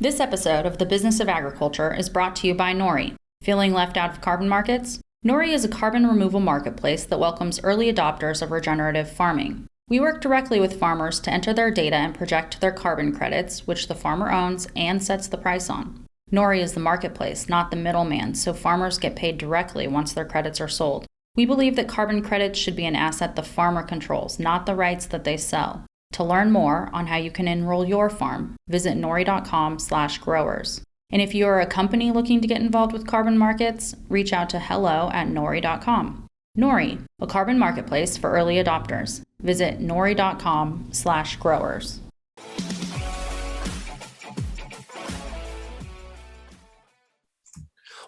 This episode of The Business of Agriculture is brought to you by Nori. Feeling left out of carbon markets? Nori is a carbon removal marketplace that welcomes early adopters of regenerative farming. We work directly with farmers to enter their data and project their carbon credits, which the farmer owns and sets the price on. Nori is the marketplace, not the middleman, so farmers get paid directly once their credits are sold. We believe that carbon credits should be an asset the farmer controls, not the rights that they sell. To learn more on how you can enroll your farm, visit nori.com/growers. And if you are a company looking to get involved with carbon markets, reach out to hello@nori.com. Nori, a carbon marketplace for early adopters. Visit nori.com/growers.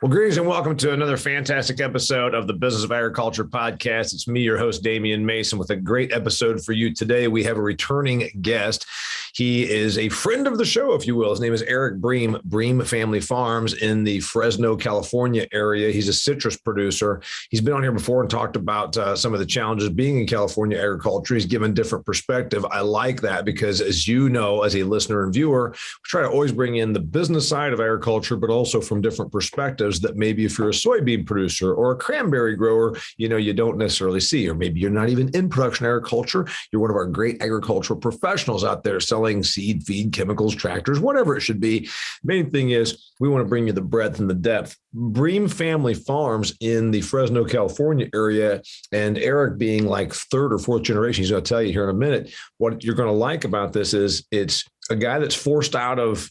Well, greetings and welcome to another fantastic episode of the Business of Agriculture podcast. It's me, your host, Damian Mason, with a great episode for you today. We have a returning guest. He is a friend of the show, if you will. His name is Eric Bream, Bream Family Farms in the Fresno, California area. He's a citrus producer. He's been on here before and talked about some of the challenges being in California agriculture. He's given different perspective. I like that because, as you know, as a listener and viewer, we try to always bring in the business side of agriculture, but also from different perspectives that maybe if you're a soybean producer or a cranberry grower, you don't necessarily see, or maybe you're not even in production agriculture. You're one of our great agricultural professionals out there selling seed, feed, chemicals, tractors, whatever it should be. Main thing is we want to bring you the breadth and the depth. Bream Family Farms in the Fresno, California area, and Eric being like third or fourth generation, he's going to tell you here in a minute. What you're going to like about this is it's a guy that's forced out of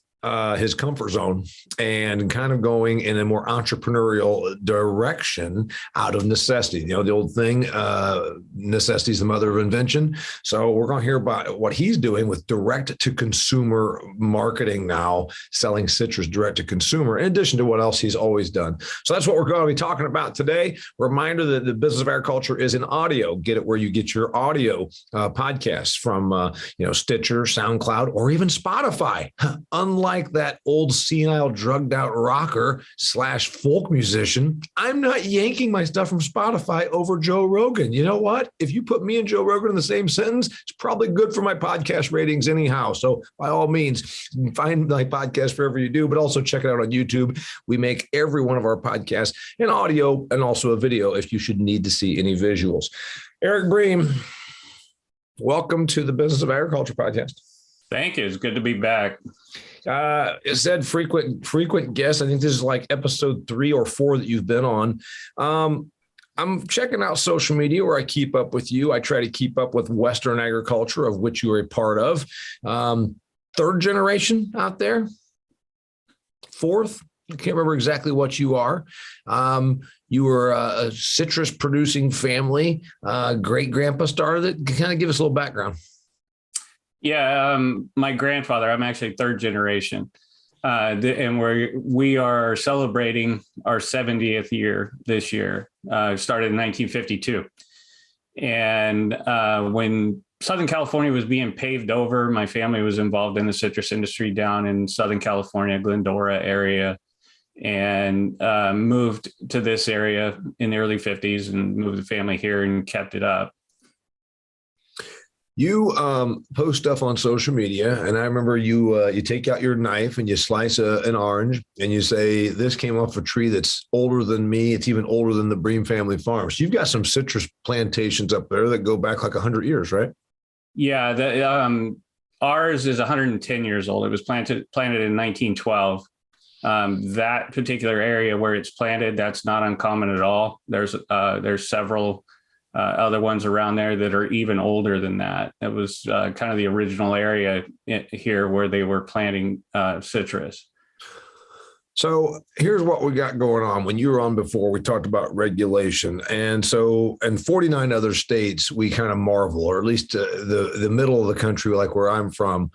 his comfort zone and kind of going in a more entrepreneurial direction out of necessity. The old thing, necessity is the mother of invention. So we're going to hear about what he's doing with direct to consumer marketing now, selling citrus direct to consumer, in addition to what else he's always done. So that's what we're going to be talking about today. Reminder that the Business of Agriculture is in audio. Get it where you get your audio podcasts from, Stitcher, SoundCloud, or even Spotify. Unlike that old senile drugged out rocker / folk musician, I'm not yanking my stuff from Spotify over Joe Rogan. You know what? If you put me and Joe Rogan in the same sentence, it's probably good for my podcast ratings anyhow. So by all means, find my podcast wherever you do, but also check it out on YouTube. We make every one of our podcasts in audio and also a video if you should need to see any visuals. Eric Bream, welcome to the Business of Agriculture podcast. Thank you. It's good to be back. It said frequent guest. I think this is like episode 3 or 4 that you've been on. I'm checking out social media where I keep up with you. I try to keep up with Western agriculture, of which you are a part of. Third generation out there? Fourth? I can't remember exactly what you are. You were a citrus producing family. Great grandpa started it. Kind of give us a little background. Yeah, my grandfather, I'm actually third generation, and we are celebrating our 70th year this year. Started in 1952. And when Southern California was being paved over, my family was involved in the citrus industry down in Southern California, Glendora area, and moved to this area in the early 50s and moved the family here and kept it up. You post stuff on social media, and I remember you take out your knife and you slice an orange, and you say, "This came off a tree that's older than me. It's even older than the Bream Family Farms." You've got some citrus plantations up there that go back like 100 years, right? Yeah, ours is 110 years old. It was planted in 1912. That particular area where it's planted, that's not uncommon at all. There's several other ones around there that are even older than that. It was kind of the original area here where they were planting citrus. So here's what we got going on. When you were on before, we talked about regulation. And so in 49 other states, we kind of marvel, or at least the middle of the country, like where I'm from,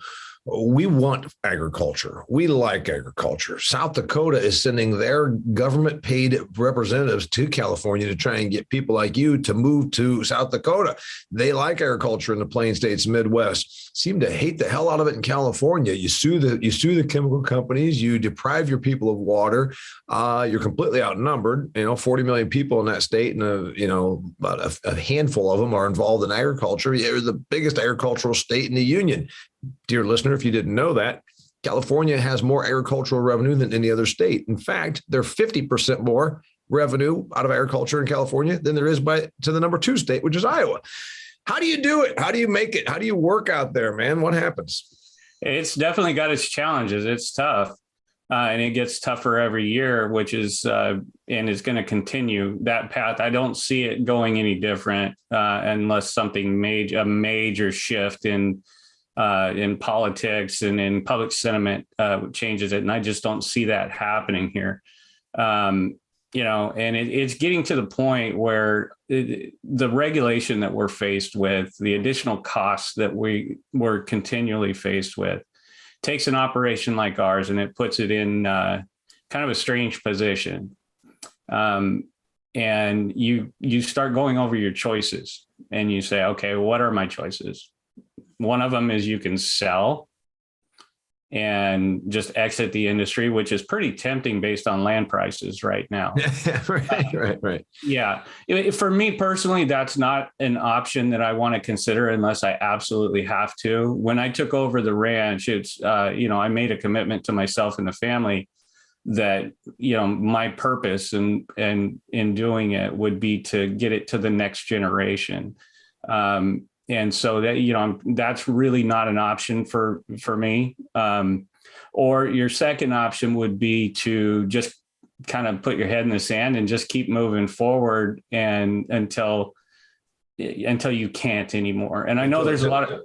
we want agriculture. We like agriculture. South Dakota is sending their government paid representatives to California to try and get people like you to move to South Dakota. They like agriculture in the Plain States, Midwest. Seem to hate the hell out of it in California. You sue the chemical companies. You deprive your people of water. You're completely outnumbered. 40 million people in that state, and about a handful of them are involved in agriculture. You're the biggest agricultural state in the union. Dear listener, if you didn't know that, California has more agricultural revenue than any other state. In fact, they're 50% more revenue out of agriculture in California than there is to the number 2 state, which is Iowa. How do you do it? How do you make it? How do you work out there, man? What happens? It's definitely got its challenges. It's tough. And it gets tougher every year, which is and is going to continue that path. I don't see it going any different unless something a major shift in politics and in public sentiment changes it. And I just don't see that happening here. And it's getting to the point where the regulation that we're faced with, the additional costs that we're continually faced with, takes an operation like ours and it puts it in kind of a strange position. And you start going over your choices and you say, okay, what are my choices? One of them is you can sell and just exit the industry, which is pretty tempting based on land prices right now. Right. Yeah. For me personally, that's not an option that I want to consider unless I absolutely have to. When I took over the ranch, it's, I made a commitment to myself and the family that, my purpose and in doing it would be to get it to the next generation. And so that, that's really not an option for me. Or your second option would be to just kind of put your head in the sand and just keep moving forward and until you can't anymore. And I know there's a lot of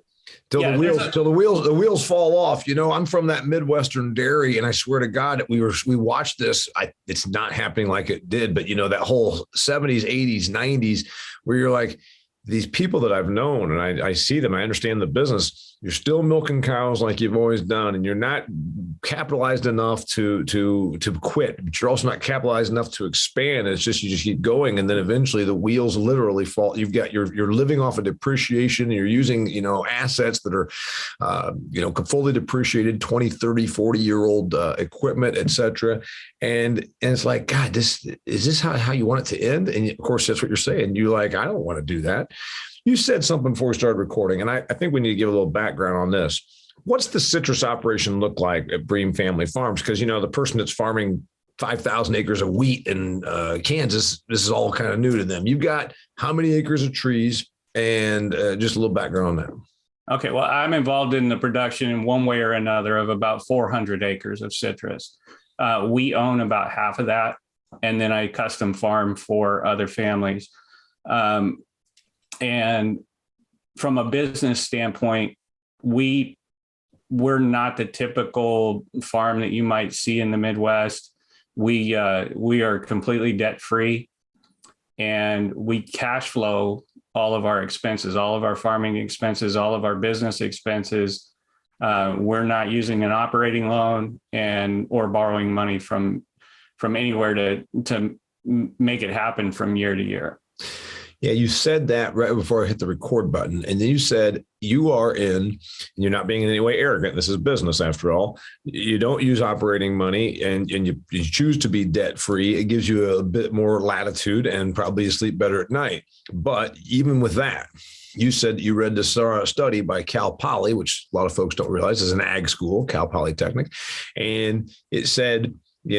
till the wheels fall off. I'm from that Midwestern dairy, and I swear to God, we watched this. It's not happening like it did, but that whole 70s, 80s, 90s, where you're like, these people that I've known, and I see them, I understand the business. You're still milking cows like you've always done, and you're not capitalized enough to quit, but you're also not capitalized enough to expand. It's just, you just keep going. And then eventually the wheels literally fall. You're living off of depreciation. You're using, assets that are, fully depreciated, 20, 30, 40-year-old equipment, et cetera. And it's like, God, is this how you want it to end? And of course, that's what you're saying. You're like, I don't want to do that. You said something before we started recording, and I think we need to give a little background on this. What's the citrus operation look like at Bream Family Farms? Because, the person that's farming 5,000 acres of wheat in Kansas, this is all kind of new to them. You've got how many acres of trees, and just a little background on that. Okay, well, I'm involved in the production in one way or another of about 400 acres of citrus. We own about half of that, and then I custom farm for other families. And from a business standpoint, we're not the typical farm that you might see in the Midwest. We are completely debt free, and we cash flow all of our expenses, all of our farming expenses, all of our business expenses. We're not using an operating loan or borrowing money from anywhere to make it happen from year to year. Yeah, you said that right before I hit the record button. And then you said you are and you're not being in any way arrogant. This is business after all. You don't use operating money and you choose to be debt free. It gives you a bit more latitude and probably you sleep better at night. But even with that, you said you read this study by Cal Poly, which a lot of folks don't realize is an ag school, Cal Polytechnic. And it said,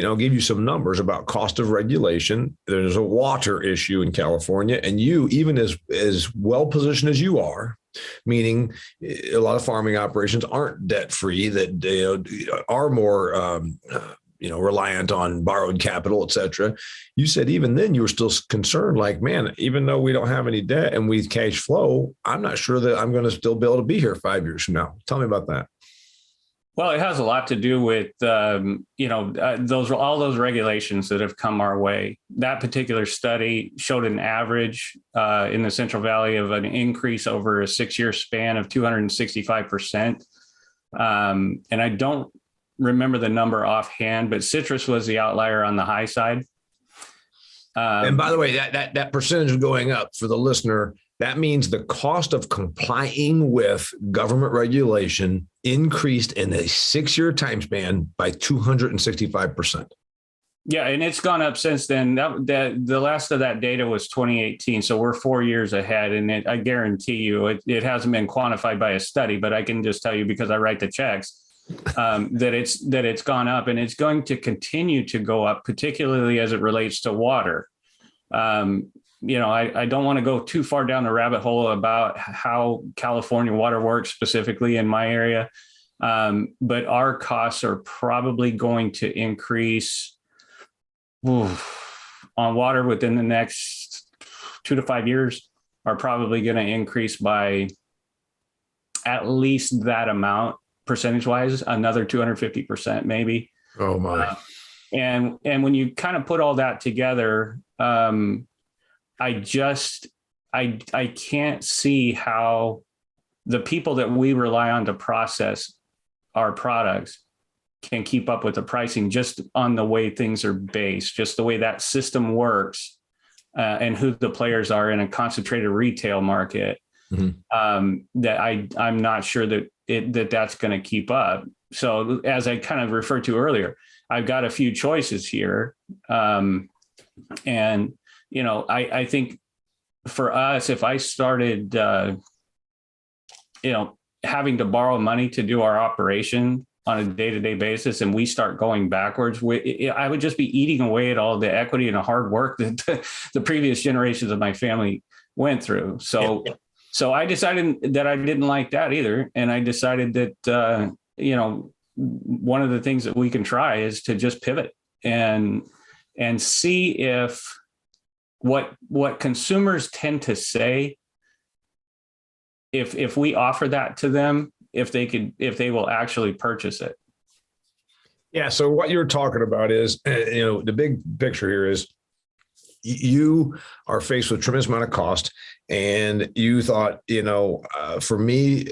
I'll give you some numbers about cost of regulation. There's a water issue in California, and you, even as well positioned as you are, meaning a lot of farming operations aren't debt free, that are more reliant on borrowed capital, et cetera. You said even then you were still concerned, like, man, even though we don't have any debt and we cash flow, I'm not sure that I'm going to still be able to be here 5 years from now. Tell me about that. Well, it has a lot to do with, all those regulations that have come our way. That particular study showed an average in the Central Valley of an increase over a 6-year span of 265%. And I don't remember the number offhand, but citrus was the outlier on the high side. And by the way, that percentage going up for the listener, that means the cost of complying with government regulation increased in a 6-year time span by 265%. Yeah, and it's gone up since then. The last of that data was 2018, so we're 4 years ahead. And I guarantee you, it hasn't been quantified by a study, but I can just tell you because I write the checks. that it's gone up, and it's going to continue to go up, particularly as it relates to water. I don't want to go too far down the rabbit hole about how California water works specifically in my area. But our costs are probably going to increase on water within the next 2 to 5 years, are probably going to increase by at least that amount, percentage wise, another 250% maybe. Oh my. And when you kind of put all that together, I can't see how the people that we rely on to process our products can keep up with the pricing just on the way things are based, just the way that system works, and who the players are in a concentrated retail market. That I'm not sure that's going to keep up. So as I kind of referred to earlier, I've got a few choices here. I think for us, if I started, having to borrow money to do our operation on a day-to-day basis, and we start going backwards, I would just be eating away at all the equity and the hard work that the previous generations of my family went through. So I decided that I didn't like that either. And I decided that, one of the things that we can try is to just pivot and see if what consumers tend to say, if we offer that to them, if they will actually purchase it. Yeah. So what you're talking about is, the big picture here is you are faced with a tremendous amount of cost, and you thought, for me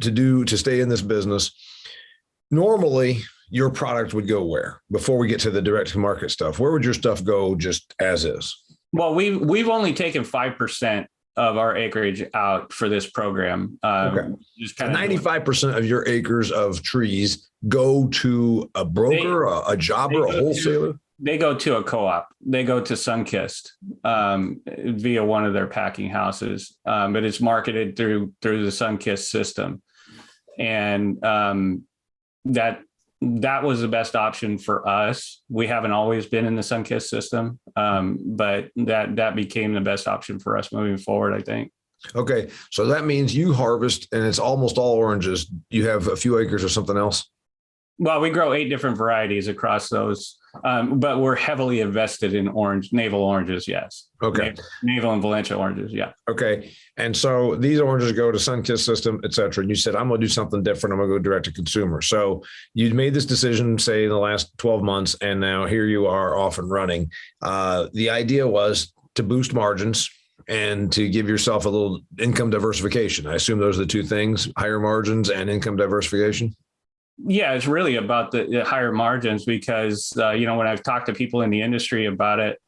to stay in this business, normally your product would go where? Before we get to the direct to market stuff, where would your stuff go just as is? Well, we've only taken 5% of our acreage out for this program. Okay. 95% of your acres of trees go to a broker, a jobber, a wholesaler? They go to a co-op. They go to Sunkist via one of their packing houses, but it's marketed through the Sunkist system, and that was the best option for us. We haven't always been in the Sunkist system, but that became the best option for us moving forward, I think. Okay, so that means you harvest, and it's almost all oranges. You have a few acres or something else? Well, we grow 8 different varieties across those, but we're heavily invested in navel oranges. Yes. Okay. Navel and Valencia oranges. Yeah. Okay. And so these oranges go to Sunkist system, et cetera. And you said, I'm going to do something different. I'm going to go direct to consumer. So you made this decision, say in the last 12 months, and now here you are off and running. The idea was to boost margins and to give yourself a little income diversification. I assume those are the two things: higher margins and income diversification. Yeah, it's really about the higher margins because, when I've talked to people in the industry about it,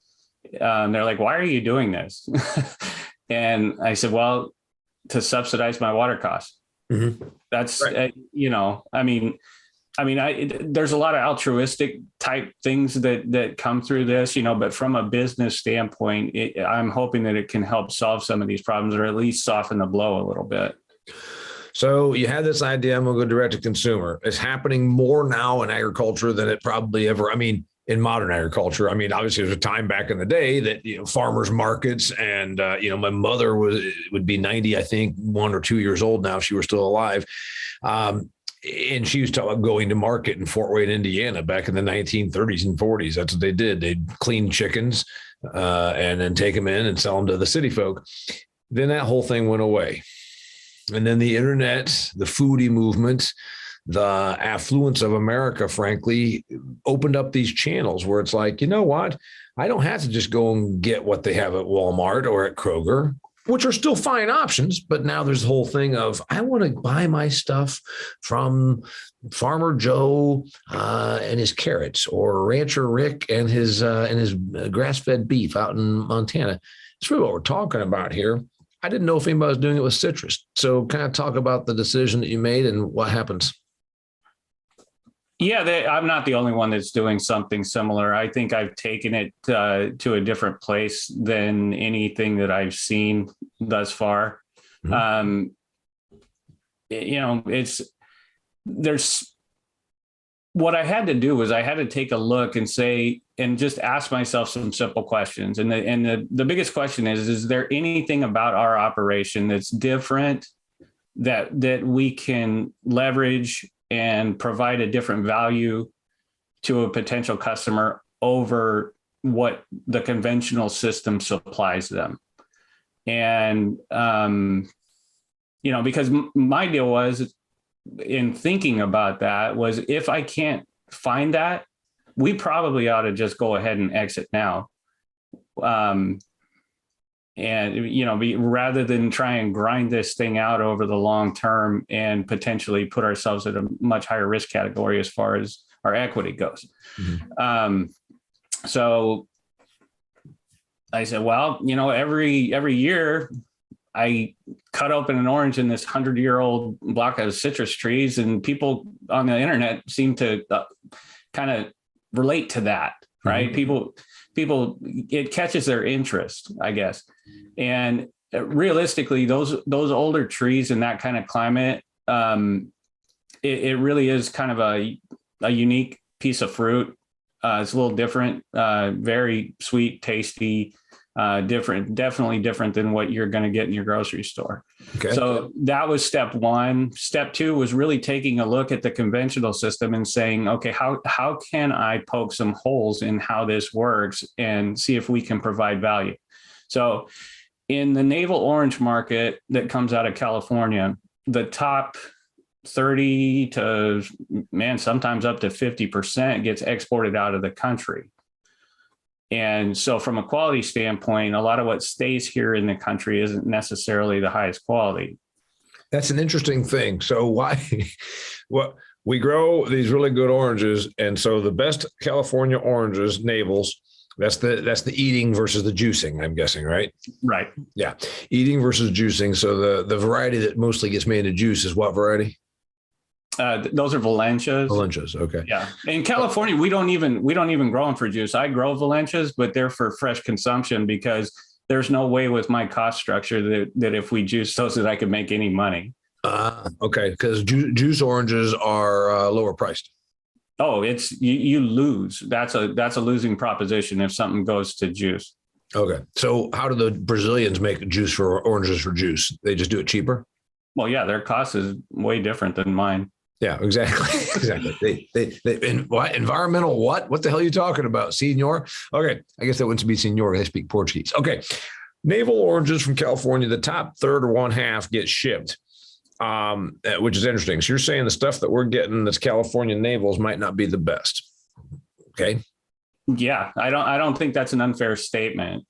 they're like, why are you doing this? And I said, well, to subsidize my water costs. Mm-hmm. That's, right. There's a lot of altruistic type things that come through this, but from a business standpoint, I'm hoping that it can help solve some of these problems, or at least soften the blow a little bit. So you had this idea, I'm going to go direct to consumer. It's happening more now in agriculture than it probably ever, in modern agriculture. Obviously there's a time back in the day that, farmers markets and, my mother would be 90, I think 1 or 2 years old now, if she were still alive. And she was going to market in Fort Wayne, Indiana, back in the 1930s and 40s. That's what they did. They'd clean chickens and then take them in and sell them to the city folk. Then that whole thing went away. And then the internet, the foodie movement, the affluence of America, frankly, opened up these channels where it's like, you know what? I don't have to just go and get what they have at Walmart or at Kroger, which are still fine options. But now there's the whole thing of, I want to buy my stuff from Farmer Joe and his carrots, or Rancher Rick and his grass-fed beef out in Montana. It's really what we're talking about here. I didn't know if anybody was doing it with citrus. So kind of talk about the decision that you made and what happens. Yeah, I'm not the only one that's doing something similar. I think I've taken it to a different place than anything that I've seen thus far. Mm-hmm. There's what I had to do was I had to take a look and say, and just ask myself some simple questions. And the biggest question is there anything about our operation that's different that we can leverage and provide a different value to a potential customer over what the conventional system supplies them? And, because my deal was, in thinking about that, was if I can't find that, we probably ought to just go ahead and exit now. Rather than try and grind this thing out over the long term and potentially put ourselves at a much higher risk category as far as our equity goes. Mm-hmm. So I said, well, every year I cut open an orange in this 100-year-old block of citrus trees, and people on the internet seem to kind of relate to that, right? Mm-hmm. People, it catches their interest, I guess. And realistically, those older trees in that kind of climate, it really is kind of a unique piece of fruit. It's a little different, very sweet, tasty, definitely different than what you're going to get in your grocery store. Okay. So that was step one. Step two was really taking a look at the conventional system and saying, okay, how can I poke some holes in how this works and see if we can provide value? So in the navel orange market that comes out of California, the top 30 to sometimes up to 50% gets exported out of the country. And so from a quality standpoint, a lot of what stays here in the country isn't necessarily the highest quality. That's an interesting thing. So why, we grow these really good oranges. And so the best California oranges, navels, that's the eating versus the juicing, I'm guessing, right? Right. Yeah. Eating versus juicing. So the variety that mostly gets made into juice is what variety? Those are Valencias. Valencias, okay. Yeah. In California, we don't even grow them for juice. I grow Valencias, but they're for fresh consumption because there's no way with my cost structure that if we juice those that I could make any money. Okay, because juice oranges are lower priced. Oh, it's you lose. That's a losing proposition if something goes to juice. Okay. So how do the Brazilians make juice for oranges for juice? They just do it cheaper? Well, yeah, their cost is way different than mine. Yeah, exactly. Exactly. They what environmental what? What the hell are you talking about, senor? Okay, I guess that wouldn't be senor. They speak Portuguese. Okay, navel oranges from California, the top third or one half gets shipped, which is interesting. So you're saying the stuff that we're getting that's California navels might not be the best. Okay. Yeah, I don't think that's an unfair statement.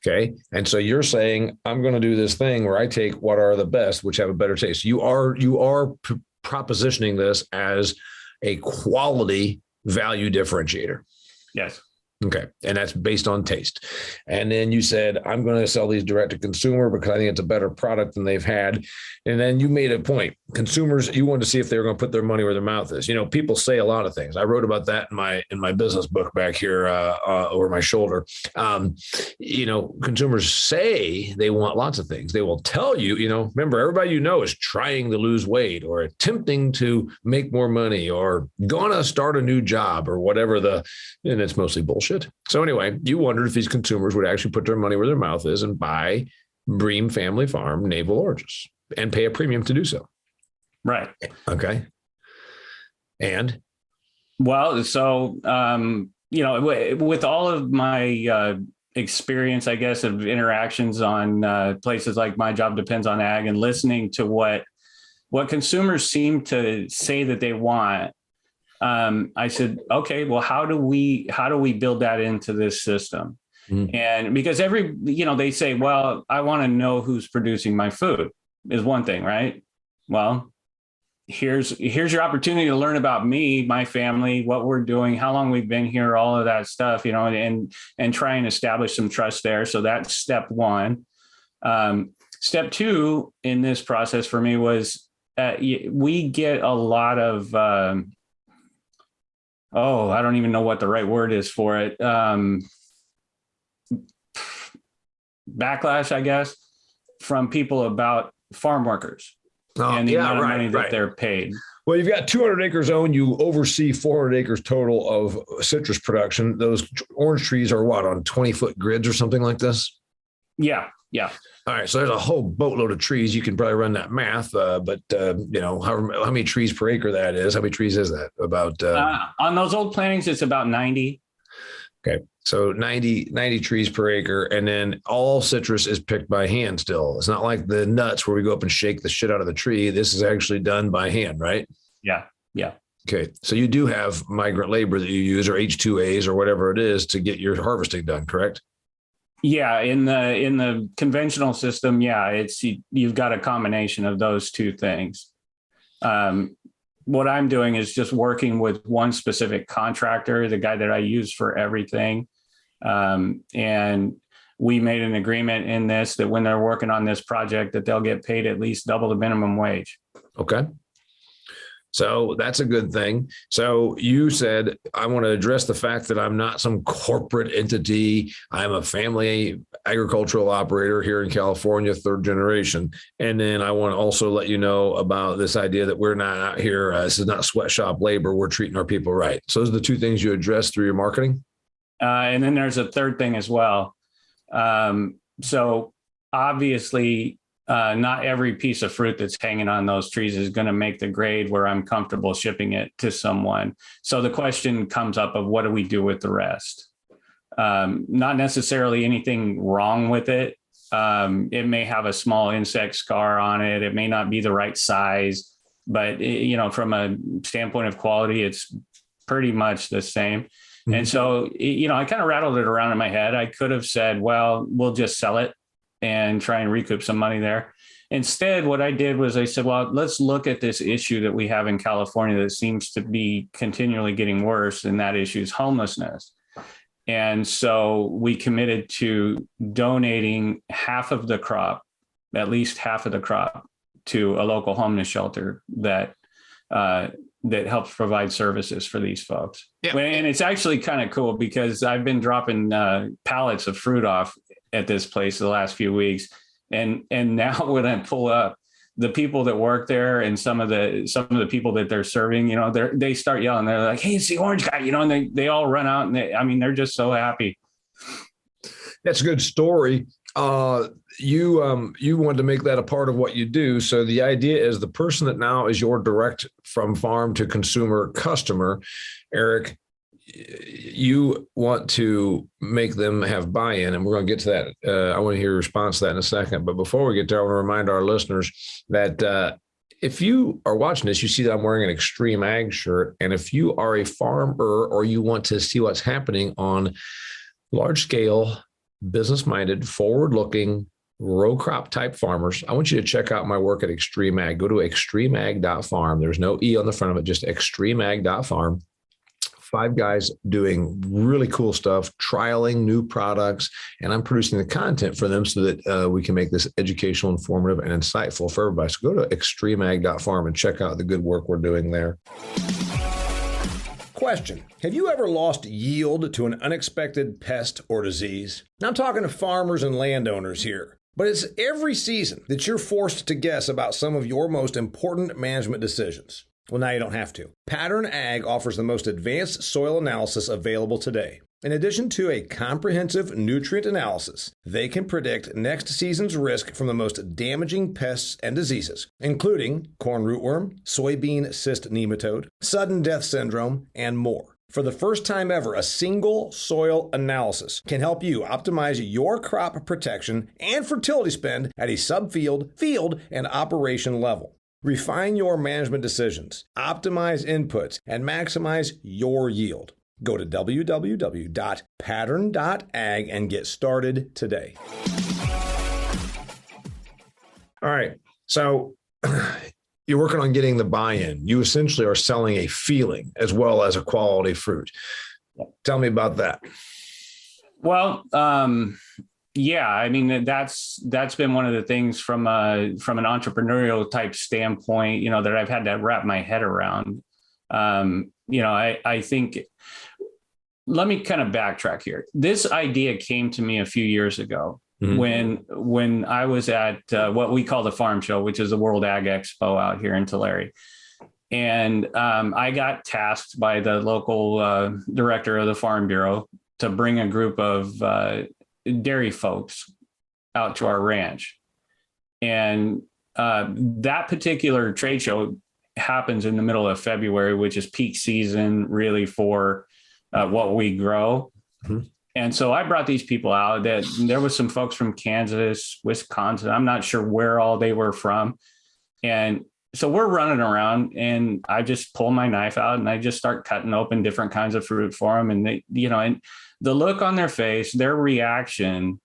Okay. And so you're saying I'm going to do this thing where I take what are the best, which have a better taste. You are propositioning this as a quality value differentiator. Yes. Okay. And that's based on taste. And then you said, I'm going to sell these direct to consumer because I think it's a better product than they've had. And then you made a point. Consumers, you wanted to see if they were going to put their money where their mouth is. People say a lot of things. I wrote about that in my business book back here over my shoulder. Consumers say they want lots of things. They will tell you, remember, everybody is trying to lose weight or attempting to make more money or going to start a new job or whatever and it's mostly bullshit. So anyway, you wondered if these consumers would actually put their money where their mouth is and buy Bream Family Farm navel oranges and pay a premium to do so. Right. Okay. And? Well, so, with all of my experience, I guess, of interactions on places like My Job Depends on Ag and listening to what consumers seem to say that they want, I said, okay, well, how do we build that into this system? Mm-hmm. And because they say, well, I want to know who's producing my food is one thing, right? Well, here's your opportunity to learn about me, my family, what we're doing, how long we've been here, all of that stuff, and try and establish some trust there. So that's step one. Step two in this process for me was we get a lot of, I don't even know what the right word is for it. Backlash, I guess, from people about farm workers. and the amount of money that they're paid. Well, you've got 200 acres owned. You oversee 400 acres total of citrus production. Those orange trees are what, on 20-foot grids or something like this? Yeah. Yeah. All right. So there's a whole boatload of trees. You can probably run that math, but how many trees per acre that is. How many trees is that? About on those old plantings, it's about 90. Okay. So 90 trees per acre. And then all citrus is picked by hand still. It's not like the nuts where we go up and shake the shit out of the tree. This is actually done by hand, right? Yeah. Yeah. Okay. So you do have migrant labor that you use, or H2As or whatever it is, to get your harvesting done, correct? Yeah. In the conventional system, yeah, you've got a combination of those two things. What I'm doing is just working with one specific contractor, the guy that I use for everything. And we made an agreement in this that when they're working on this project, that they'll get paid at least double the minimum wage. Okay. So that's a good thing. So you said, I want to address the fact that I'm not some corporate entity. I'm a family agricultural operator here in California, third generation. And then I want to also let you know about this idea that we're not out here. This is not sweatshop labor. We're treating our people right. So those are the two things you address through your marketing. And then there's a third thing as well. So obviously, not every piece of fruit that's hanging on those trees is going to make the grade where I'm comfortable shipping it to someone. So the question comes up of what do we do with the rest? Not necessarily anything wrong with it. It may have a small insect scar on it. It may not be the right size, but from a standpoint of quality, it's pretty much the same. Mm-hmm. And so, I kind of rattled it around in my head. I could have said, well, we'll just sell it and try and recoup some money there. Instead, what I did was I said, well, let's look at this issue that we have in California that seems to be continually getting worse, and that issue is homelessness. And so we committed to donating half of the crop, at least half of the crop, to a local homeless shelter that helps provide services for these folks. Yeah. And it's actually kind of cool because I've been dropping pallets of fruit off at this place the last few weeks. And now when I pull up, the people that work there and some of the people that they're serving, they start yelling. They're like, "Hey, it's the orange guy," and they all run out and they're just so happy. That's a good story. You wanted to make that a part of what you do. So the idea is the person that now is your direct from farm to consumer customer, Eric, you want to make them have buy-in, and we're going to get to that. I want to hear your response to that in a second. But before we get there, I want to remind our listeners that if you are watching this, you see that I'm wearing an Extreme Ag shirt. And if you are a farmer or you want to see what's happening on large-scale, business-minded, forward-looking, row crop type farmers, I want you to check out my work at Extreme Ag. Go to extremeag.farm. There's no E on the front of it, just extremeag.farm. 5 guys doing really cool stuff, trialing new products, and I'm producing the content for them so that we can make this educational, informative, and insightful for everybody. So go to extremeag.farm and check out the good work we're doing there. Question: have you ever lost yield to an unexpected pest or disease? Now I'm talking to farmers and landowners here. But it's every season that you're forced to guess about some of your most important management decisions. Well, now you don't have to. Pattern Ag offers the most advanced soil analysis available today. In addition to a comprehensive nutrient analysis, they can predict next season's risk from the most damaging pests and diseases, including corn rootworm, soybean cyst nematode, sudden death syndrome, and more. For the first time ever, a single soil analysis can help you optimize your crop protection and fertility spend at a subfield, field, and operation level. Refine your management decisions, optimize inputs, and maximize your yield. Go to www.pattern.ag and get started today. All right. So you're working on getting the buy-in. You essentially are selling a feeling as well as a quality fruit. Tell me about that. Well, yeah, I mean, that's been one of the things from an entrepreneurial type standpoint, that I've had to wrap my head around. I think, let me kind of backtrack here. This idea came to me a few years ago. when I was at what we call the Farm Show, which is the World Ag Expo out here in Tulare. And I got tasked by the local director of the Farm Bureau to bring a group of dairy folks out to our ranch. And that particular trade show happens in the middle of February, which is peak season really for what we grow. Mm-hmm. And so I brought these people out. That there was some folks from Kansas, Wisconsin. I'm not sure where all they were from. And so we're running around, and I just pull my knife out and I just start cutting open different kinds of fruit for them. And they, and the look on their face, their reaction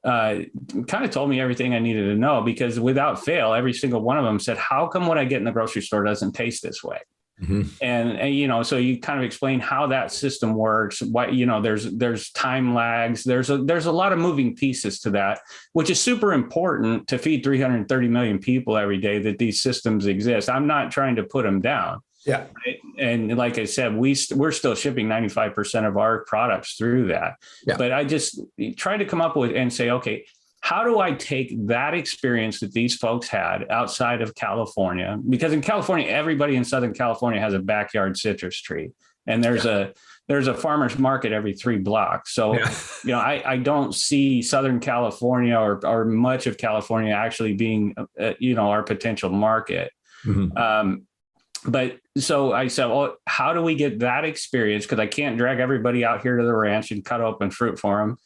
kind of told me everything I needed to know, because without fail, every single one of them said, how come what I get in the grocery store doesn't taste this way? Mm-hmm. And so you kind of explain how that system works. Why, there's time lags. There's a lot of moving pieces to that, which is super important to feed 330 million people every day, that these systems exist. I'm not trying to put them down. Yeah. Right? And like I said, we're still shipping 95% of our products through that. Yeah. But I just try to come up with and say, okay, how do I take that experience that these folks had outside of California? Because in California, everybody in Southern California has a backyard citrus tree, and there's a farmer's market every 3 blocks. So, I don't see Southern California or much of California actually being, our potential market. Mm-hmm. But so I said, well, how do we get that experience? Because I can't drag everybody out here to the ranch and cut open fruit for them.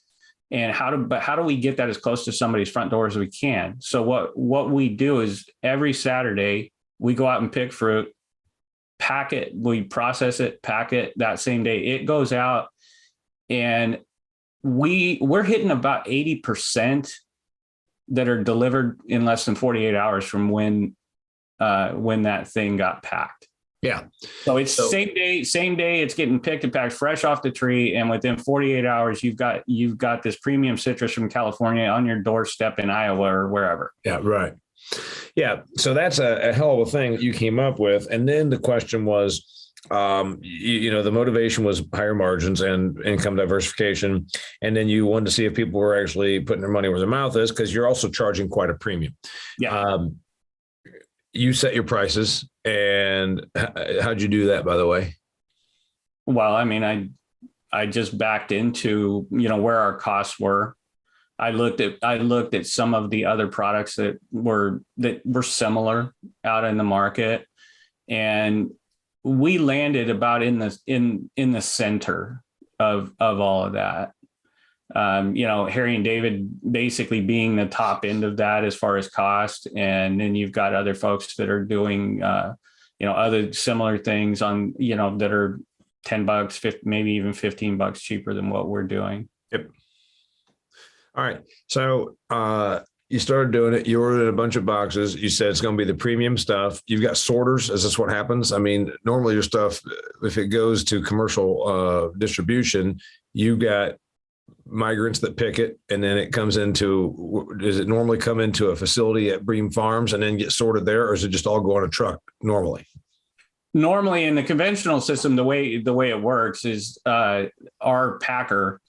And how do we get that as close to somebody's front door as we can? So what we do is every Saturday we go out and pick fruit, pack it, we process it, pack it that same day. It goes out, and we're hitting about 80% that are delivered in less than 48 hours from when that thing got packed. Yeah. So it's same day, it's getting picked and packed fresh off the tree. And within 48 hours, you've got this premium citrus from California on your doorstep in Iowa or wherever. Yeah. Right. Yeah. So that's a hell of a thing that you came up with. And then the question was, the motivation was higher margins and income diversification. And then you wanted to see if people were actually putting their money where their mouth is, because you're also charging quite a premium. Yeah. You set your prices, and how'd you do that, by the way? Well, I mean, I just backed into, where our costs were. I looked at some of the other products that were similar out in the market, and we landed about in the center of all of that. Harry and David basically being the top end of that as far as cost. And then you've got other folks that are doing, other similar things on, that are $10, maybe even $15 cheaper than what we're doing. Yep. All right. So, you started doing it. You ordered a bunch of boxes. You said it's going to be the premium stuff. You've got sorters. Is this what happens? I mean, normally your stuff, if it goes to commercial distribution, you got migrants that pick it, and then it comes does it normally come into a facility at Bream Farms and then get sorted there, or is it just all go on a truck normally? Normally in the conventional system, the way it works is our packer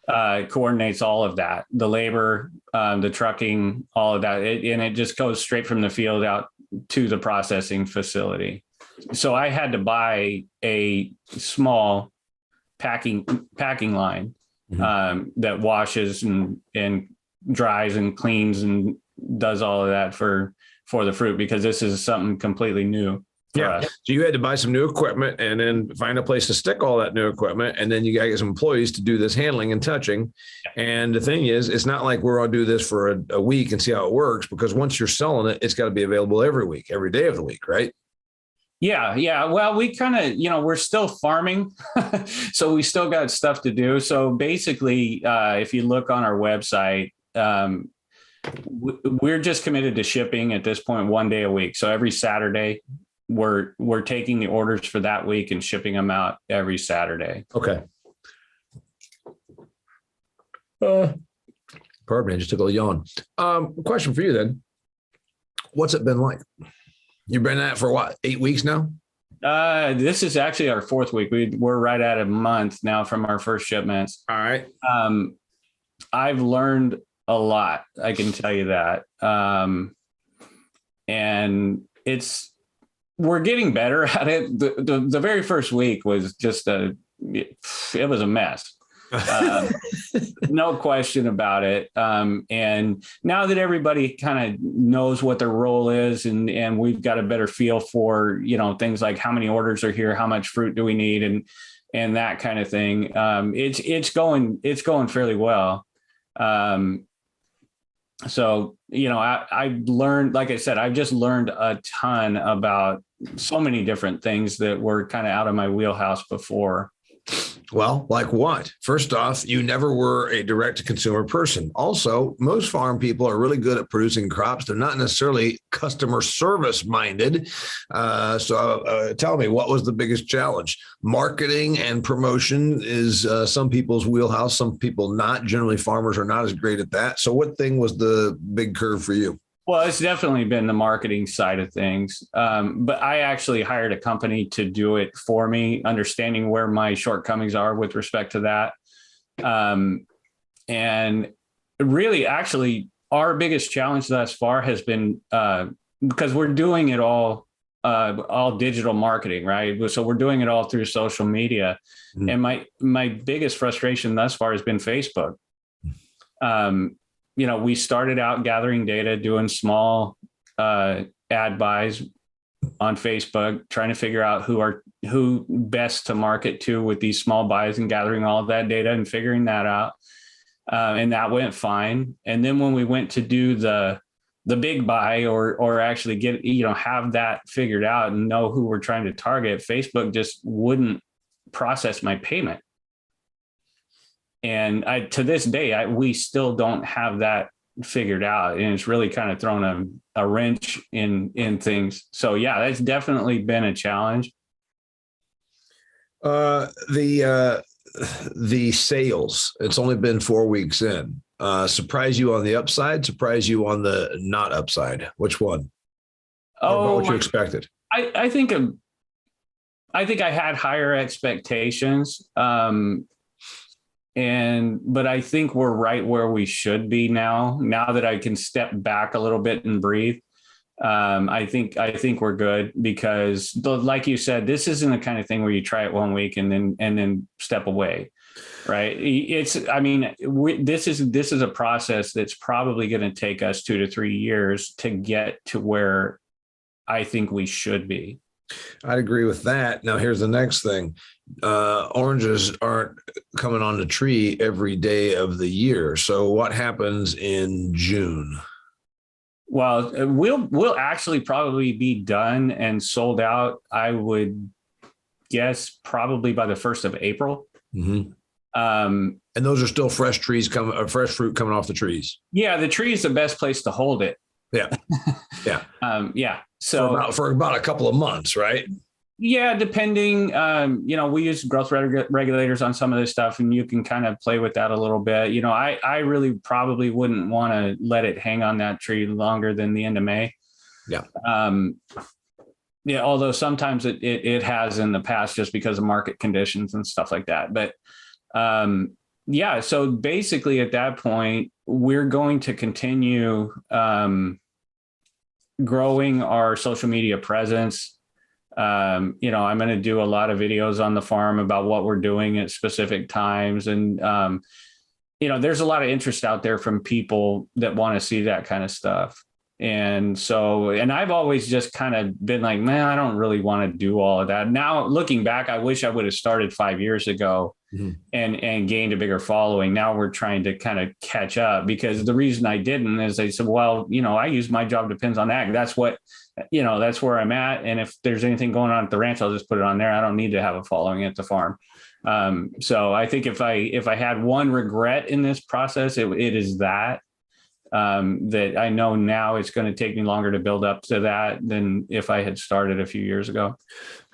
coordinates all of that, the labor, the trucking, all of that. And it just goes straight from the field out to the processing facility. So I had to buy a small packing line. Mm-hmm. That washes and dries and cleans and does all of that for the fruit, because this is something completely new. Yeah. So you had to buy some new equipment and then find a place to stick all that new equipment. And then you got to get some employees to do this handling and touching. And the thing is, it's not like we're going to do this for a week and see how it works, because once you're selling it, it's got to be available every week, every day of the week, right? Yeah. Well, we kind of, we're still farming, so we still got stuff to do. So basically, if you look on our website, we're just committed to shipping at this point 1 day a week. So every Saturday, we're taking the orders for that week and shipping them out every Saturday. Okay. Pardon me, I just took a little yawn. Question for you then. What's it been like? You've been at it for what, 8 weeks now? This is actually our 4th week. We're right at a month now from our first shipments. All right. I've learned a lot. I can tell you that. And we're getting better at it. The very first week was just it was a mess. No question about it. And now that everybody kind of knows what their role is, and we've got a better feel for, things like how many orders are here, how much fruit do we need, and that kind of thing. It's going fairly well. So, I learned, like I said, I've just learned a ton about so many different things that were kind of out of my wheelhouse before. Well, like what? First off, you never were a direct-to-consumer person. Also, most farm people are really good at producing crops. They're not necessarily customer service minded. So tell me, what was the biggest challenge? Marketing and promotion is some people's wheelhouse, some people not. Generally, farmers are not as great at that. So what thing was the big curve for you? Well, it's definitely been the marketing side of things. But I actually hired a company to do it for me, understanding where my shortcomings are with respect to that. And really, actually, our biggest challenge thus far has been because we're doing it all digital marketing, right? So we're doing it all through social media. Mm-hmm. And my biggest frustration thus far has been Facebook. We started out gathering data, doing small ad buys on Facebook, trying to figure out who best to market to with these small buys, and gathering all of that data and figuring that out. And that went fine. And then when we went to do the big buy or actually get, have that figured out and know who we're trying to target, Facebook just wouldn't process my payment. And to this day, we still don't have that figured out, and it's really kind of thrown a wrench in things. So yeah, that's definitely been a challenge. The sales, it's only been 4 weeks in. Surprise you on the upside, surprise you on the not upside. Which one? Or what you expected? I think I had higher expectations. But I think we're right where we should be now that I can step back a little bit and breathe. I think we're good because, like you said, this isn't the kind of thing where you try it 1 week and then step away. Right. This is a process that's probably going to take us 2 to 3 years to get to where I think we should be. I'd agree with that. Now, here's the next thing. Oranges aren't coming on the tree every day of the year. So what happens in June? Well, we'll actually probably be done and sold out, I would guess, probably by the 1st of April. Mm-hmm. And those are still fresh fruit coming off the trees. Yeah, the tree is the best place to hold it. Yeah. Yeah. Yeah. So for about a couple of months, right? Yeah, depending, we use growth regulators on some of this stuff, and you can kind of play with that a little bit. I really probably wouldn't want to let it hang on that tree longer than the end of May. Yeah. Although sometimes it has in the past just because of market conditions and stuff like that. But so basically at that point, we're going to continue growing our social media presence. I'm going to do a lot of videos on the farm about what we're doing at specific times. And, there's a lot of interest out there from people that want to see that kind of stuff. And I've always just kind of been like, man, I don't really want to do all of that. Now, looking back, I wish I would have started 5 years ago. Mm-hmm. and gained a bigger following. Now we're trying to kind of catch up, because the reason I didn't is I said, well, I use my job depends on ag. That's what, that's where I'm at. And if there's anything going on at the ranch, I'll just put it on there. I don't need to have a following at the farm. So I think if I had one regret in this process, it is that I know now it's going to take me longer to build up to that than if I had started a few years ago.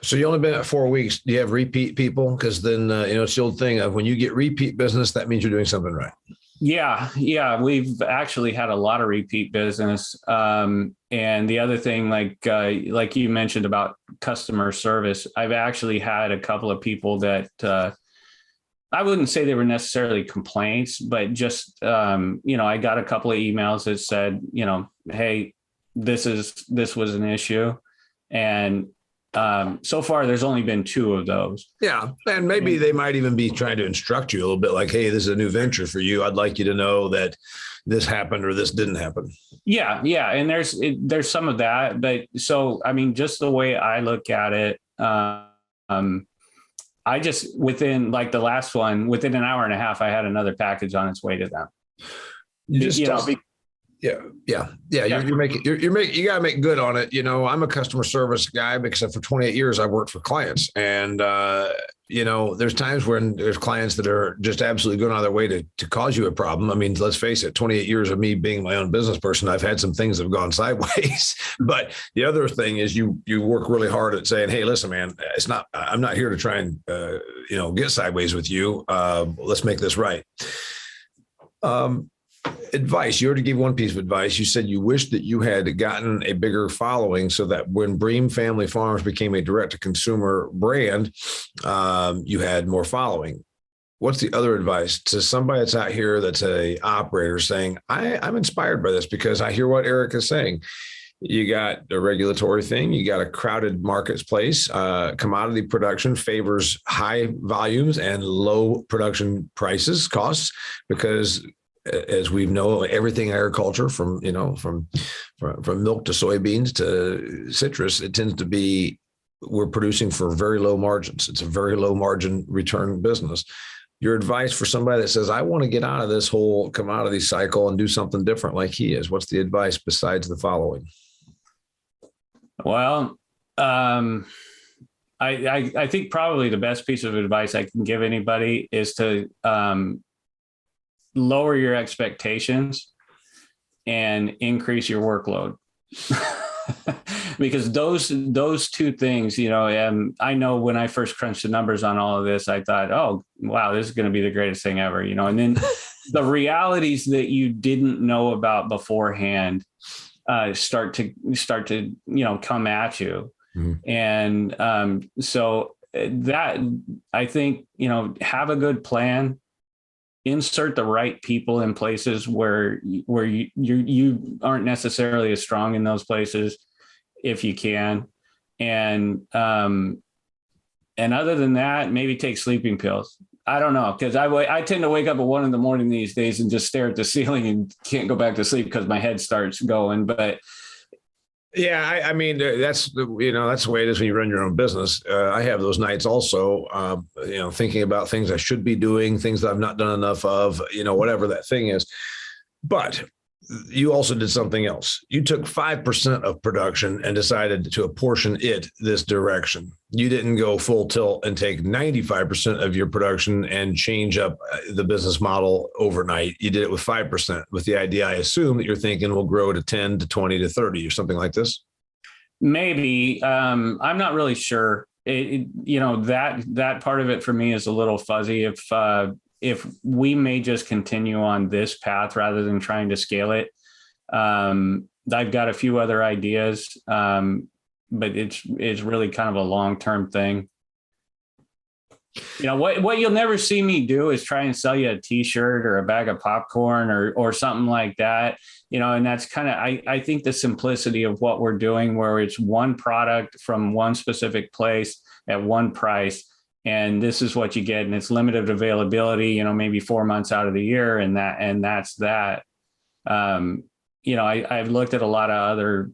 So you only been at 4 weeks. Do you have repeat people? Because then, it's the old thing of when you get repeat business, that means you're doing something right. Yeah. We've actually had a lot of repeat business. And the other thing, like you mentioned about customer service, I've actually had a couple of people that I wouldn't say they were necessarily complaints, but just, I got a couple of emails that said, hey, this was an issue. And so far, there's only been 2 of those. Yeah. And maybe they might even be trying to instruct you a little bit like, hey, this is a new venture for you. I'd like you to know that this happened or this didn't happen. Yeah. Yeah. And there's some of that. But so, I mean, just the way I look at it, I just, within like the last one, within an hour and a half, I had another package on its way to them. Yeah. You got to make good on it. I'm a customer service guy because for 28 years I worked for clients, and there's times when there's clients that are just absolutely going out of their way to cause you a problem. I mean, let's face it, 28 years of me being my own business person, I've had some things that have gone sideways. But the other thing is you work really hard at saying, hey, listen, man, I'm not here to try and get sideways with you. Let's make this right. Advice. You already gave one piece of advice. You said you wish that you had gotten a bigger following so that when Bream Family Farms became a direct-to-consumer brand, you had more following. What's the other advice to somebody that's out here that's a operator saying, I'm inspired by this because I hear what Eric is saying. You got a regulatory thing. You got a crowded marketplace. Commodity production favors high volumes and low production costs, because as we know, everything agriculture from milk to soybeans to citrus, it tends to be, we're producing for very low margins. It's a very low margin return business. Your advice for somebody that says, I want to get out of this whole commodity cycle and do something different like he is, what's the advice besides the following? Well, I think probably the best piece of advice I can give anybody is to lower your expectations and increase your workload. Because those 2 things, I know when I first crunched the numbers on all of this, I thought, oh, wow, this is going to be the greatest thing ever, and then the realities that you didn't know about beforehand start to come at you. Mm-hmm. And so that, I think, have a good plan. Insert the right people in places where you aren't necessarily as strong in those places, if you can, and other than that, maybe take sleeping pills. I don't know, because I tend to wake up at 1 a.m. these days and just stare at the ceiling and can't go back to sleep because my head starts going. But yeah, I mean, that's the way it is when you run your own business. I have those nights also, thinking about things I should be doing, things that I've not done enough of, whatever that thing is. But you also did something else. You took 5% of production and decided to apportion it this direction. You didn't go full tilt and take 95% of your production and change up the business model overnight. You did it with 5%, with the idea, I assume, that you're thinking will grow to 10 to 20 to 30 or something like this. Maybe. I'm not really sure. That part of it for me is a little fuzzy. If we may just continue on this path rather than trying to scale it. I've got a few other ideas, but it's really kind of a long-term thing. What you'll never see me do is try and sell you a t-shirt or a bag of popcorn or something like that. And that's kind of, I think the simplicity of what we're doing, where it's one product from one specific place at one price. And this is what you get, and it's limited availability, maybe 4 months out of the year. And that's that. I've looked at a lot of other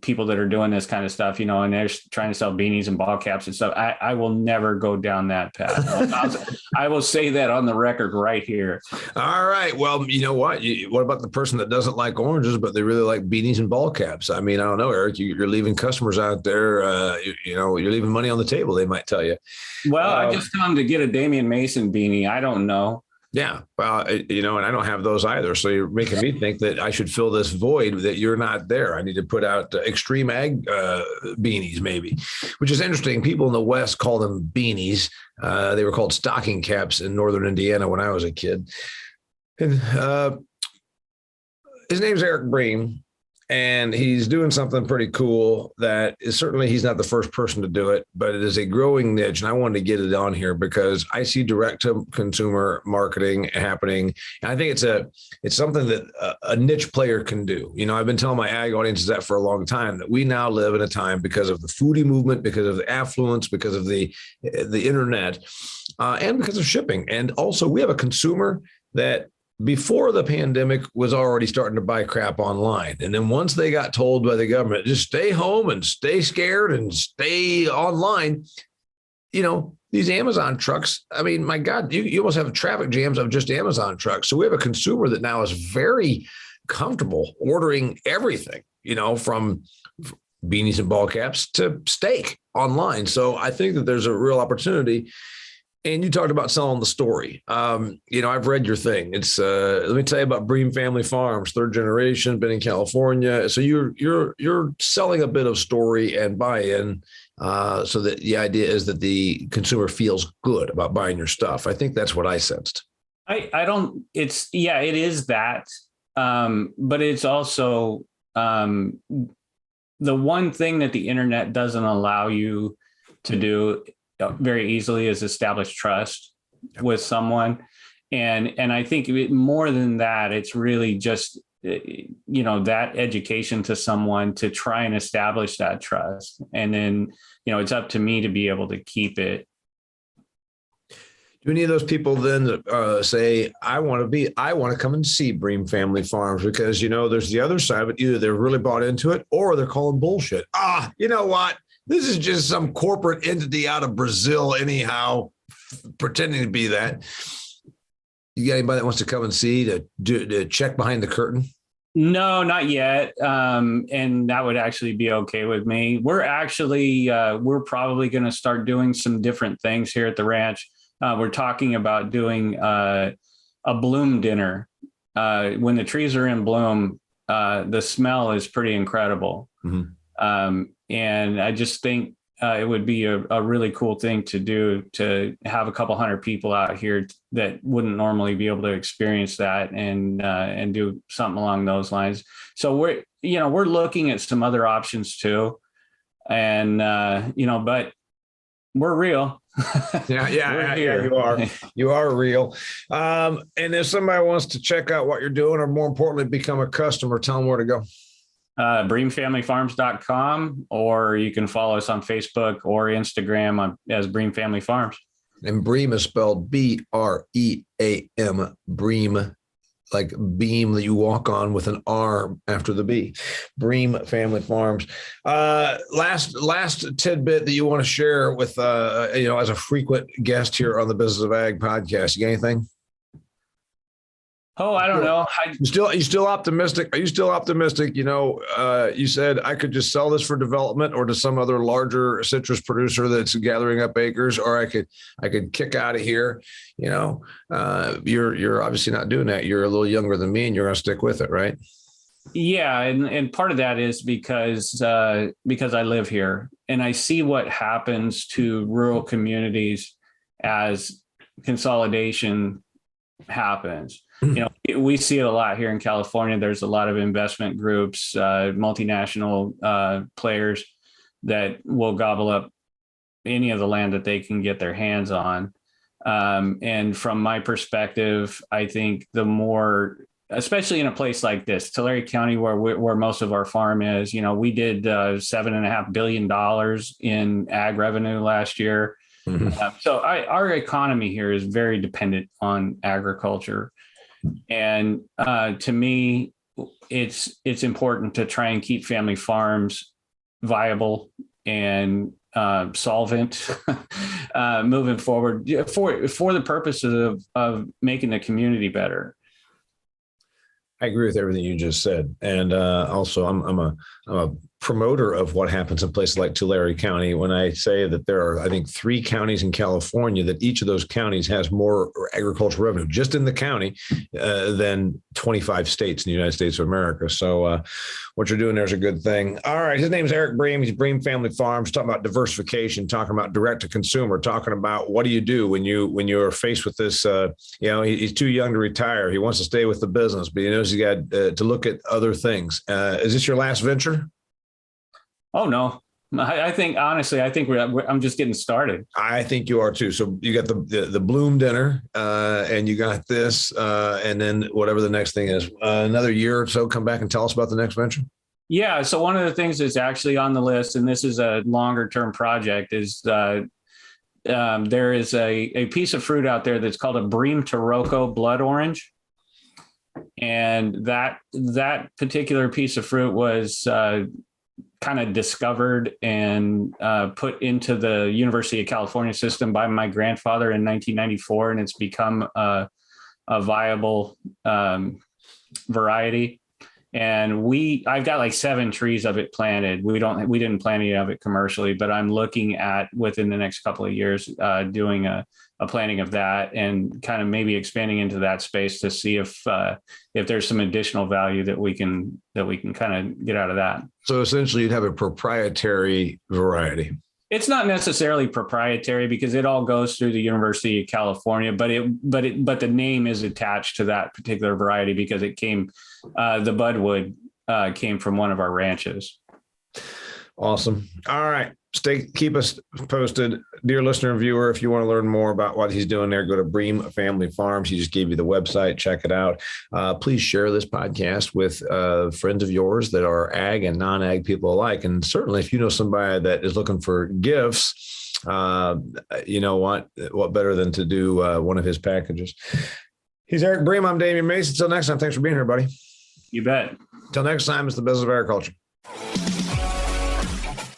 people that are doing this kind of stuff, and they're trying to sell beanies and ball caps and stuff. I will never go down that path. I will say that on the record right here. All right. Well, you know what? What about the person that doesn't like oranges, but they really like beanies and ball caps? I mean, I don't know, Eric, you're leaving customers out there, you're leaving money on the table, they might tell you. Well, I just tell them to get a Damian Mason beanie. I don't know. Yeah. Well, and I don't have those either. So you're making me think that I should fill this void that you're not there. I need to put out extreme ag beanies, maybe, which is interesting. People in the West call them beanies. They were called stocking caps in Northern Indiana when I was a kid. And his name's Eric Bream. And he's doing something pretty cool that is certainly he's not the first person to do it, but it is a growing niche. And I wanted to get it on here because I see direct to consumer marketing happening. And I think it's something that a niche player can do. I've been telling my ag audiences that for a long time, that we now live in a time because of the foodie movement, because of the affluence, because of the internet, and because of shipping. And also we have a consumer that before the pandemic was already starting to buy crap online. And then once they got told by the government, just stay home and stay scared and stay online, these Amazon trucks, I mean, my God, you almost have traffic jams of just Amazon trucks. So we have a consumer that now is very comfortable ordering everything, from beanies and ball caps to steak online. So I think that there's a real opportunity. And you talked about selling the story. I've read your thing. It's let me tell you about Bream Family Farms, third generation, been in California. So you're selling a bit of story and buy-in, so that the idea is that the consumer feels good about buying your stuff. I think that's what I sensed. I don't. It is that, but it's also the one thing that the internet doesn't allow you to do very easily is establish trust with someone. And I think more than that, it's really just, that education to someone to try and establish that trust. And then, it's up to me to be able to keep it. Do any of those people then say, I want to come and see Bream Family Farms? Because, there's the other side of it. Either they're really bought into it or they're calling bullshit. You know what? This is just some corporate entity out of Brazil anyhow, pretending to be that. You got anybody that wants to come and see, to check behind the curtain? No, not yet. And that would actually be okay with me. We're actually, we're probably going to start doing some different things here at the ranch. We're talking about doing a bloom dinner. When the trees are in bloom, the smell is pretty incredible. Mm-hmm. And I just think it would be a really cool thing to do, to have a couple hundred people out here that wouldn't normally be able to experience that, and do something along those lines. So we're looking at some other options too. And, but we're real. Yeah, you are real. And if somebody wants to check out what you're doing, or more importantly, become a customer, tell them where to go. BreamFamilyFarms.com, or you can follow us on Facebook or Instagram as Bream Family Farms. And Bream is spelled B-R-E-A-M, Bream, like beam that you walk on with an R after the B. Bream Family Farms. Last tidbit that you want to share with, as a frequent guest here on the Business of Ag podcast. You got anything? Oh, I don't know. You still optimistic? Are you still optimistic? You said I could just sell this for development or to some other larger citrus producer that's gathering up acres, or I could kick out of here. You're obviously not doing that. You're a little younger than me, and you're going to stick with it, right? Yeah, and part of that is because I live here and I see what happens to rural communities as consolidation happens. We see it a lot here in California. There's a lot of investment groups, multinational players that will gobble up any of the land that they can get their hands on. And from my perspective, I think the more, especially in a place like this, Tulare County, where most of our farm is, we did $7.5 billion in ag revenue last year. Mm-hmm. So our economy here is very dependent on agriculture. And to me, it's important to try and keep family farms viable and solvent moving forward for the purposes of making the community better. I agree with everything you just said, and also I'm a promoter of what happens in places like Tulare County when I say that there are, I think, 3 counties in California that each of those counties has more agricultural revenue just in the county than 25 states in the United States of America. So what you're doing there is a good thing. All right. His name is Eric Bream. He's Bream Family Farms, talking about diversification, talking about direct to consumer, talking about what do you do when you're faced with this, he's too young to retire. He wants to stay with the business, but he knows he got to look at other things. Is this your last venture? Oh, no. I think, honestly, I'm just getting started. I think you are too. So you got the Bloom dinner and you got this and then whatever the next thing is, another year or so, come back and tell us about the next venture. Yeah. So one of the things that's actually on the list, and this is a longer term project, is there is a piece of fruit out there that's called a Bream Taroko blood orange. And that particular piece of fruit was kind of discovered and put into the University of California system by my grandfather in 1994, and it's become a viable variety. And I've got like 7 trees of it planted. We didn't plant any of it commercially, but I'm looking at within the next couple of years doing a planting of that and kind of maybe expanding into that space to see if there's some additional value that we can kind of get out of that. So essentially you'd have a proprietary variety. It's not necessarily proprietary because it all goes through the University of California, but the name is attached to that particular variety because it came, the budwood came from one of our ranches. Awesome. All right. Keep us posted. Dear listener and viewer, if you want to learn more about what he's doing there, go to Bream Family Farms. He just gave you the website. Check it out. Please share this podcast with friends of yours that are ag and non-ag people alike. And certainly if you know somebody that is looking for gifts, you know what better than to do one of his packages. He's Eric Bream. I'm Damian Mason. Until next time, thanks for being here, buddy. You bet. Until next time, it's the Business of Agriculture.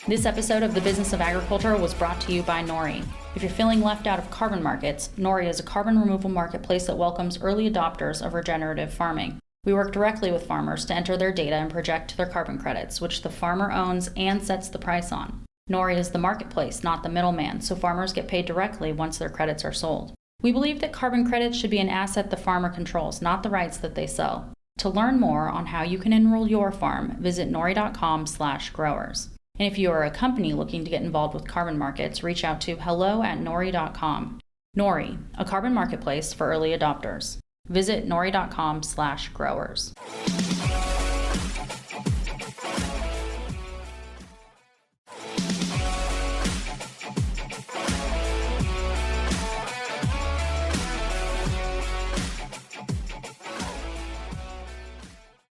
This episode of The Business of Agriculture was brought to you by Nori. If you're feeling left out of carbon markets, Nori is a carbon removal marketplace that welcomes early adopters of regenerative farming. We work directly with farmers to enter their data and project their carbon credits, which the farmer owns and sets the price on. Nori is the marketplace, not the middleman, so farmers get paid directly once their credits are sold. We believe that carbon credits should be an asset the farmer controls, not the rights that they sell. To learn more on how you can enroll your farm, visit nori.com/growers. And if you are a company looking to get involved with carbon markets, reach out to hello@nori.com. Nori, a carbon marketplace for early adopters. Visit nori.com/growers.